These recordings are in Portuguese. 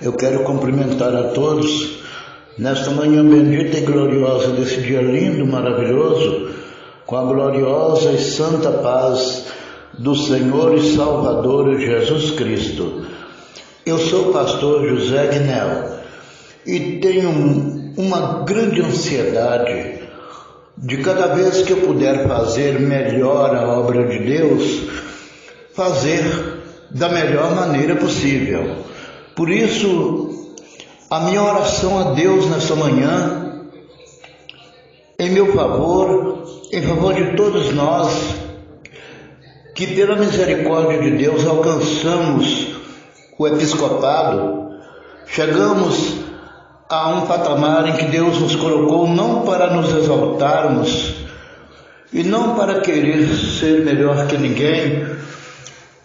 Eu quero cumprimentar a todos nesta manhã bendita e gloriosa desse dia lindo, maravilhoso, com a gloriosa e santa paz do Senhor e Salvador Jesus Cristo. Eu sou o pastor José Guinel e tenho uma grande ansiedade de cada vez que eu puder fazer melhor a obra de Deus, fazer da melhor maneira possível. Por isso, a minha oração a Deus nessa manhã, em meu favor, em favor de todos nós, que pela misericórdia de Deus alcançamos o episcopado, chegamos a um patamar em que Deus nos colocou não para nos exaltarmos e não para querer ser melhor que ninguém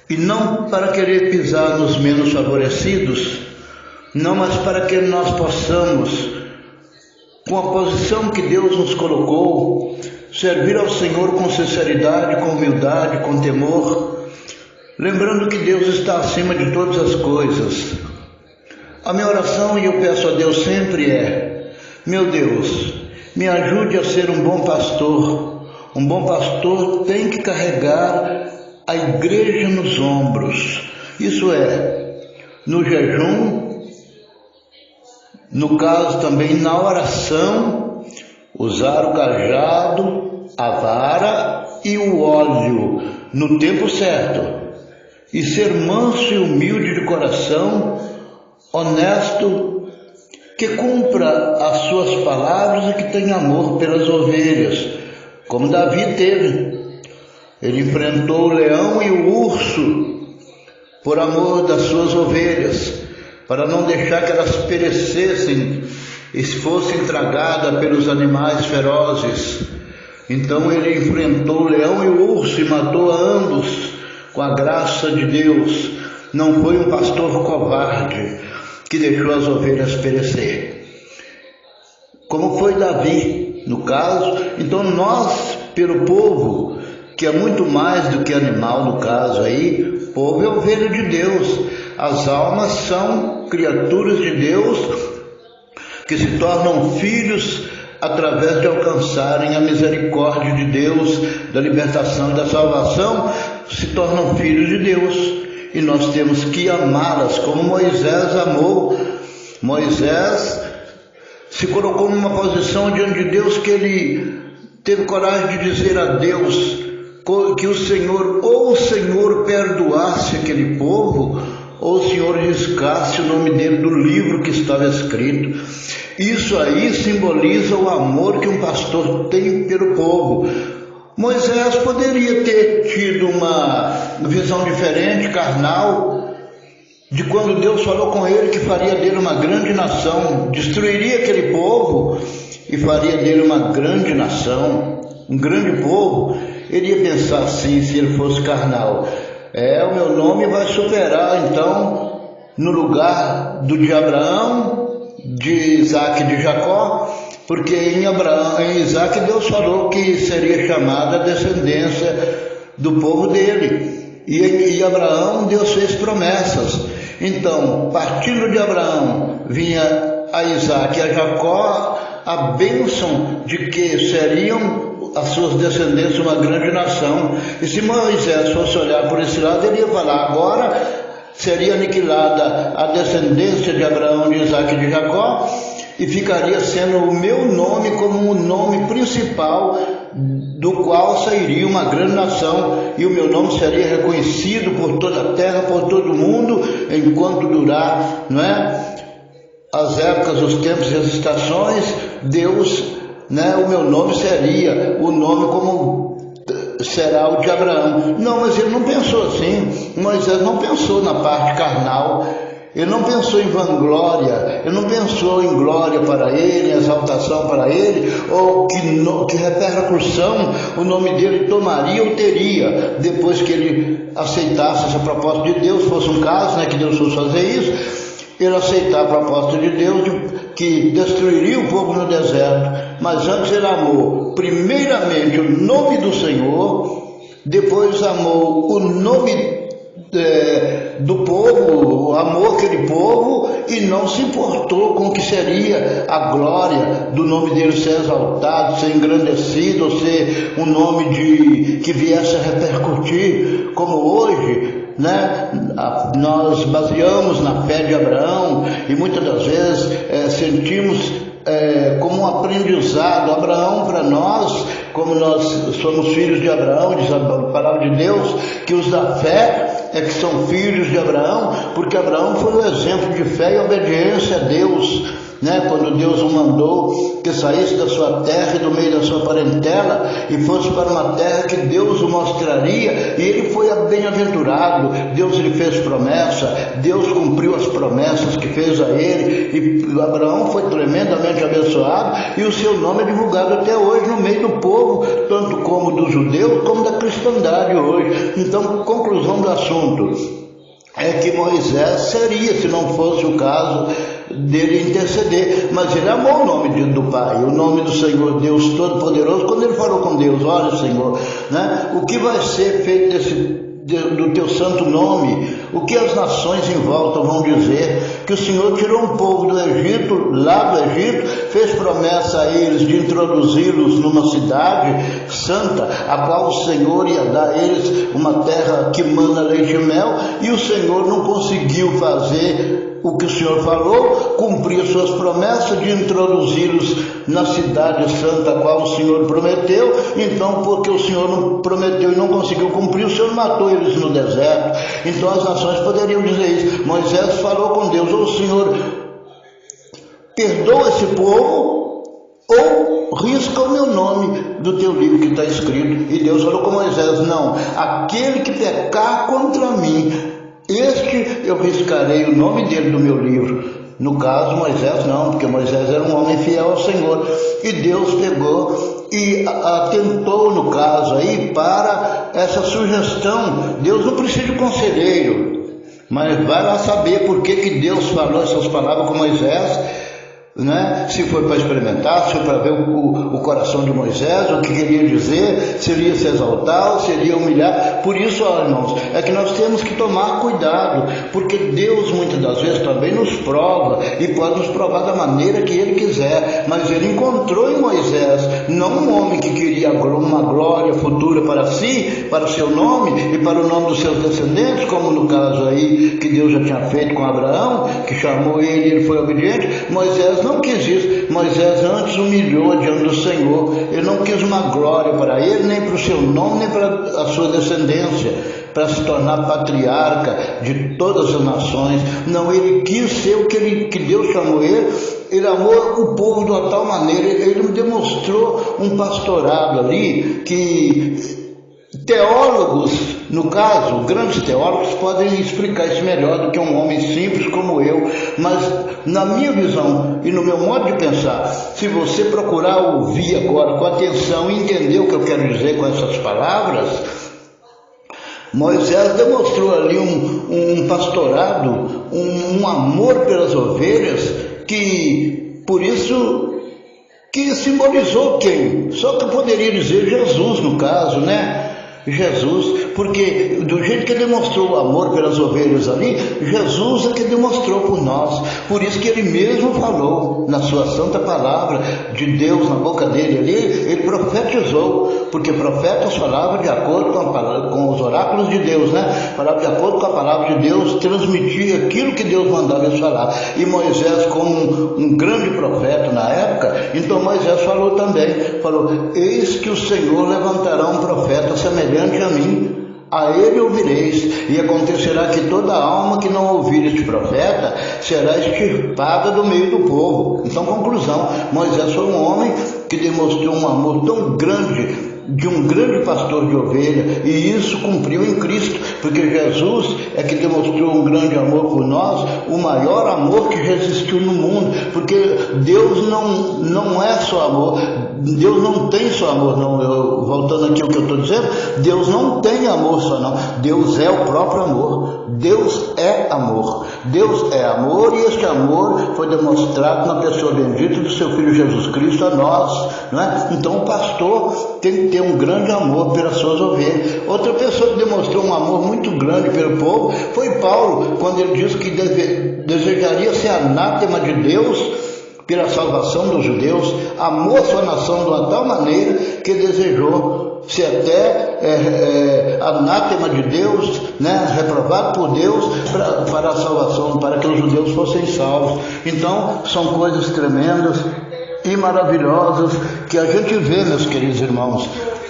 e não para querer pisar nos menos favorecidos, não, mas para que nós possamos, com a posição que Deus nos colocou, servir ao Senhor com sinceridade, com humildade, com temor, lembrando que Deus está acima de todas as coisas. A minha oração, e eu peço a Deus sempre, é: meu Deus, me ajude a ser um bom pastor. Um bom pastor tem que carregar a igreja nos ombros, isso é, no jejum, no caso também na oração, usar o cajado, a vara e o óleo no tempo certo, e ser manso e humilde de coração, honesto, que cumpra as suas palavras e que tenha amor pelas ovelhas, como Davi teve. Ele enfrentou o leão e o urso por amor das suas ovelhas, para não deixar que elas perecessem e fossem tragadas pelos animais ferozes. Então ele enfrentou o leão e o urso e matou a ambos com a graça de Deus. Não foi um pastor covarde que deixou as ovelhas perecer, como foi Davi, no caso. Então nós, pelo povo, que é muito mais do que animal no caso aí, povo é ovelha de Deus. As almas são criaturas de Deus que se tornam filhos através de alcançarem a misericórdia de Deus, da libertação e da salvação, se tornam filhos de Deus. E nós temos que amá-las como Moisés amou. Moisés se colocou numa posição diante de Deus que ele teve coragem de dizer a Deus que o Senhor perdoasse aquele povo, ou o Senhor riscasse o nome dele do livro que estava escrito. Isso aí simboliza o amor que um pastor tem pelo povo. Moisés poderia ter tido uma visão diferente, carnal, de quando Deus falou com ele que faria dele uma grande nação, destruiria aquele povo e faria dele uma grande nação, um grande povo. Ele ia pensar assim, se ele fosse carnal: o meu nome vai superar, então, no lugar do de Abraão, de Isaac e de Jacó, porque em Isaac Deus falou que seria chamada a descendência do povo dele, e Abraão Deus fez promessas. Então, partindo de Abraão, vinha a Isaac e a Jacó a bênção de que seriam as suas descendências uma grande nação. E se Moisés fosse olhar por esse lado, ele ia falar: agora seria aniquilada a descendência de Abraão, de Isaac e de Jacó, e ficaria sendo o meu nome como o nome principal, do qual sairia uma grande nação, e o meu nome seria reconhecido por toda a terra, por todo o mundo, enquanto durar, não é? As épocas, os tempos e as estações. Deus, o meu nome seria o nome como será o de Abraão. Não, mas ele não pensou assim. Moisés não pensou na parte carnal, ele não pensou em vanglória, ele não pensou em glória para ele, em exaltação para ele, ou que repercussão o nome dele tomaria ou teria depois que ele aceitasse essa proposta de Deus. Fosse um caso, que Deus fosse fazer isso, ele aceitar a proposta de Deus que destruiria o povo no deserto. Mas antes ele amou primeiramente o nome do Senhor, depois amou o nome do povo, amou aquele povo e não se importou com o que seria a glória do nome dele ser exaltado, ser engrandecido, ou ser um nome que viesse a repercutir, como hoje, né? Nós baseamos na fé de Abraão e muitas das vezes sentimos como um aprendizado. Abraão, para nós, como nós somos filhos de Abraão, diz a palavra de Deus, que os da fé que são filhos de Abraão, porque Abraão foi um exemplo de fé e obediência a Deus, né? Quando Deus o mandou que saísse da sua terra e do meio da sua parentela e fosse para uma terra que Deus o mostraria, e ele foi bem-aventurado. Deus lhe fez promessa, Deus cumpriu as promessas que fez a ele, e Abraão foi tremendamente abençoado, e o seu nome é divulgado até hoje no meio do povo, tanto como do judeu como da cristandade hoje. Então, conclusão do assunto é que Moisés seria, se não fosse o caso dele interceder, mas ele amou o nome do Pai, o nome do Senhor Deus Todo-Poderoso, quando ele falou com Deus: olha, Senhor, né, o que vai ser feito do teu santo nome, o que as nações em volta vão dizer, que o Senhor tirou um povo do Egito, lá do Egito, fez promessa a eles de introduzi-los numa cidade santa, a qual o Senhor ia dar a eles uma terra que mana leite e mel, e o Senhor não conseguiu fazer o que o Senhor falou, cumprir suas promessas de introduzi-los na cidade santa, a qual o Senhor prometeu. Então, porque o Senhor não prometeu e não conseguiu cumprir, o Senhor matou eles no deserto. Então as nações poderiam dizer isso. Moisés falou com Deus: ô Senhor, perdoa esse povo ou risca o meu nome do teu livro que está escrito. E Deus falou com Moisés: não, aquele que pecar contra mim, este eu riscarei o nome dele do meu livro. No caso, Moisés não, porque Moisés era um homem fiel ao Senhor. E Deus pegou e atentou, no caso aí, para essa sugestão. Deus não precisa de conselheiro, mas vai lá saber por que Deus falou essas palavras com Moisés, né? Se foi para experimentar, se foi para ver o coração de Moisés, o que queria dizer, se iria se exaltar ou se iria humilhar. Por isso, ó, irmãos, é que nós temos que tomar cuidado, porque Deus muitas das vezes também nos prova, e pode nos provar da maneira que Ele quiser. Mas Ele encontrou em Moisés não um homem que queria uma glória futura para si, para o seu nome e para o nome dos seus descendentes, como no caso aí que Deus já tinha feito com Abraão, que chamou ele e ele foi obediente. Moisés não quis isso. Moisés antes humilhou diante do Senhor. Ele não quis uma glória para ele, nem para o seu nome, nem para a sua descendência, para se tornar patriarca de todas as nações. Não, ele quis ser o que Deus chamou ele. Ele amou o povo de uma tal maneira, ele demonstrou um pastorado ali que teólogos, no caso, grandes teólogos, podem explicar isso melhor do que um homem simples como eu. Mas na minha visão e no meu modo de pensar, se você procurar ouvir agora com atenção e entender o que eu quero dizer com essas palavras, Moisés demonstrou ali um pastorado, um amor pelas ovelhas, que por isso que simbolizou quem? Só que eu poderia dizer Jesus, no caso, né? Jesus, porque do jeito que ele demonstrou o amor pelas ovelhas ali, Jesus é que demonstrou por nós. Por isso que ele mesmo falou na sua santa palavra de Deus, na boca dele ali, ele profetizou, porque profetas falavam de acordo com os oráculos de Deus, né? Falavam de acordo com a palavra de Deus, transmitia aquilo que Deus mandava eles falar. E Moisés, como um grande profeta na época, então Moisés falou também, falou: eis que o Senhor levantará um profeta semelhante a mim, a ele ouvireis, e acontecerá que toda alma que não ouvir este profeta será extirpada do meio do povo. Então, conclusão, Moisés foi um homem que demonstrou um amor tão grande, de um grande pastor de ovelha, e isso cumpriu em Cristo, porque Jesus é que demonstrou um grande amor por nós, o maior amor que já existiu no mundo, porque Deus não é só amor. Deus não tem só amor, não. Voltando aqui ao que eu estou dizendo, Deus não tem amor só, não. Deus é o próprio amor. Deus é amor. Deus é amor, e este amor foi demonstrado na pessoa bendita do seu Filho Jesus Cristo a nós, não é? Então o pastor tem que ter um grande amor pelas suas ovelhas. Outra pessoa que demonstrou um amor muito grande pelo povo foi Paulo, quando ele disse que desejaria ser anátema de Deus pela salvação dos judeus, amou a sua nação de uma tal maneira que desejou ser até anátema de Deus, né, reprovado por Deus para a salvação, para que os judeus fossem salvos. Então são coisas tremendas e maravilhosas que a gente vê, meus queridos irmãos.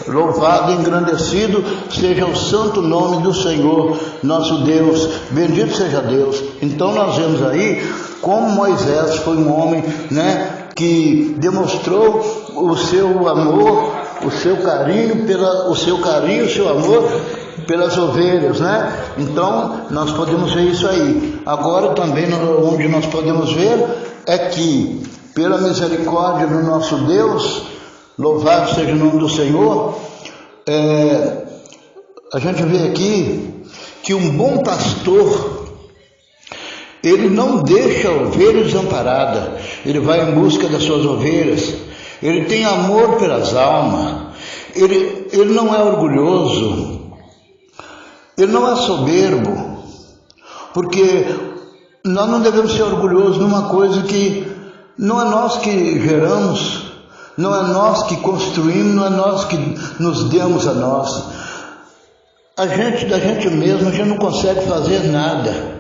Louvado e engrandecido seja o santo nome do Senhor, nosso Deus, bendito seja Deus. Então nós vemos aí como Moisés foi um homem, né, que demonstrou o seu amor, o seu carinho, o seu amor pelas ovelhas, né? Então nós podemos ver isso aí. Agora também onde nós podemos ver é que pela misericórdia do nosso Deus, louvado seja o nome do Senhor, a gente vê aqui que um bom pastor, ele não deixa a ovelha desamparada, ele vai em busca das suas ovelhas, ele tem amor pelas almas, ele não é orgulhoso, ele não é soberbo, porque nós não devemos ser orgulhosos numa coisa que não é nós que geramos, não é nós que construímos, não é nós que nos demos a nós. Da gente mesmo, a gente não consegue fazer nada.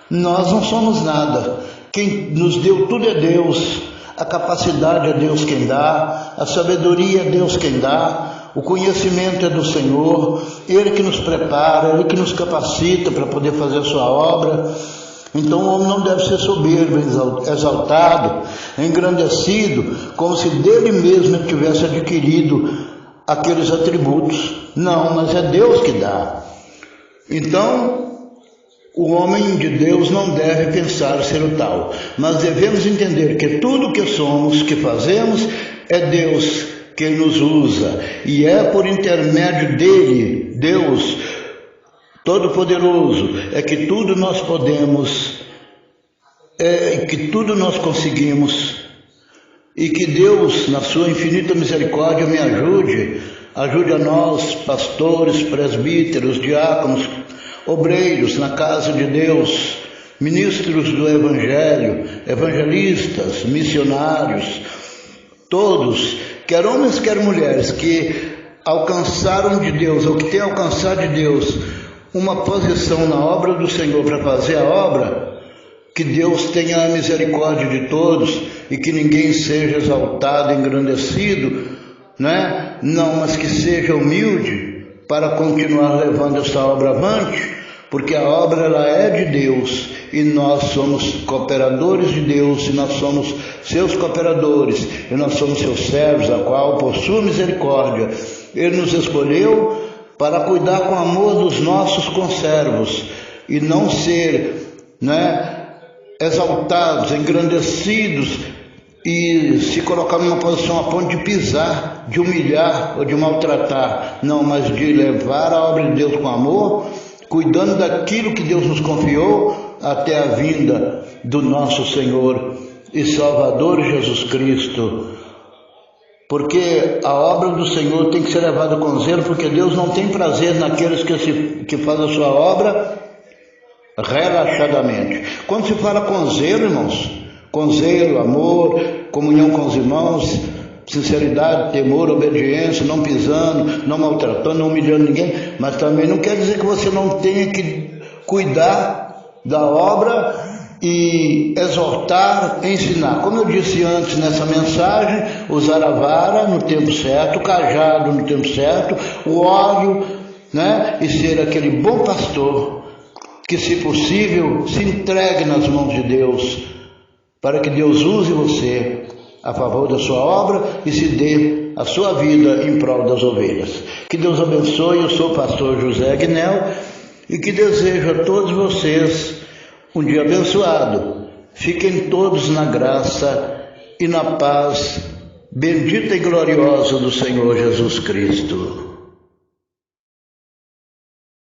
Nós não somos nada. Quem nos deu tudo é Deus. A capacidade é Deus quem dá, a sabedoria é Deus quem dá, o conhecimento é do Senhor, Ele que nos prepara, Ele que nos capacita para poder fazer a sua obra. Então o homem não deve ser soberbo, exaltado, engrandecido, como se dele mesmo ele tivesse adquirido aqueles atributos. Não, mas é Deus que dá. Então o homem de Deus não deve pensar ser o tal, mas devemos entender que tudo que somos, que fazemos, é Deus quem nos usa, e é por intermédio dele, Deus Todo-Poderoso, é que tudo nós podemos, que tudo nós conseguimos, e que Deus, na sua infinita misericórdia, me ajude a nós, pastores, presbíteros, diáconos, obreiros na casa de Deus, ministros do Evangelho, evangelistas, missionários, todos, quer homens, quer mulheres, que alcançaram de Deus, ou que têm alcançado de Deus, uma posição na obra do Senhor para fazer a obra, que Deus tenha a misericórdia de todos e que ninguém seja exaltado, engrandecido, né? Não, mas que seja humilde para continuar levando essa obra avante, porque a obra ela é de Deus e nós somos cooperadores de Deus, e nós somos seus cooperadores, e nós somos seus servos, a qual, por sua misericórdia, Ele nos escolheu para cuidar com amor dos nossos conservos e não ser, né, exaltados, engrandecidos e se colocar numa posição a ponto de pisar, de humilhar ou de maltratar. Não, mas de levar a obra de Deus com amor, cuidando daquilo que Deus nos confiou até a vinda do nosso Senhor e Salvador Jesus Cristo. Porque a obra do Senhor tem que ser levada com zelo, porque Deus não tem prazer naqueles que fazem a sua obra relaxadamente. Quando se fala com zelo, irmãos, com zelo, amor, comunhão com os irmãos, sinceridade, temor, obediência, não pisando, não maltratando, não humilhando ninguém, mas também não quer dizer que você não tenha que cuidar da obra e exortar, ensinar. Como eu disse antes nessa mensagem, usar a vara no tempo certo, o cajado no tempo certo, o óleo, né? E ser aquele bom pastor que, se possível, se entregue nas mãos de Deus, para que Deus use você a favor da sua obra e se dê a sua vida em prol das ovelhas. Que Deus abençoe. Eu sou o pastor José Aguinel e que desejo a todos vocês um dia abençoado. Fiquem todos na graça e na paz bendita e gloriosa do Senhor Jesus Cristo.